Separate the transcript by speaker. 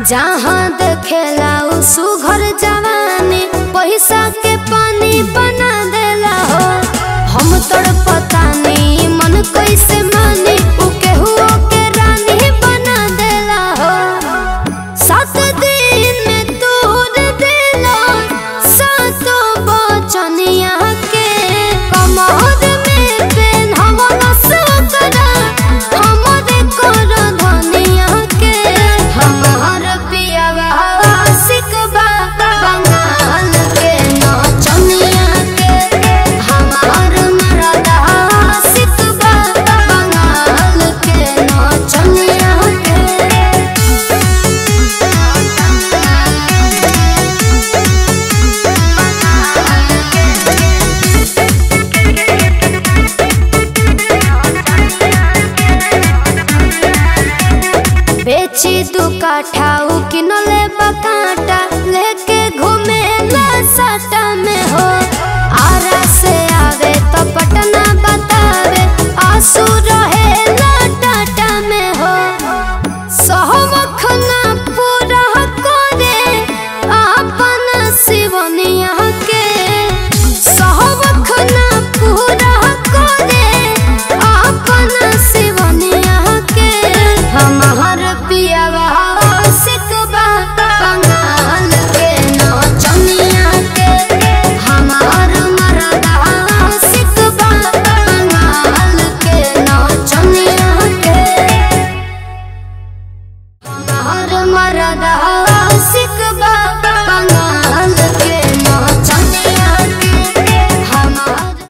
Speaker 1: जहाँ देखेला उ सुघर जवानी पैसा के पानी बना देला हो। हम तोर पता नहीं मन कैसे मानी उ केहुओ के रानी बना देला हो। 7 दिन में तोड़ देला सातो बचनिया के कमर में पेन्हवला सकरा हमरे कर धनिया के। हमार पियावा सिकबा बंगाल के नचनिया के। हमार मरदा सिकबा बंगाल के नचनिया के। बेची 2 काठा उ किनले बकाटा लेके घूमेला साटा में हो।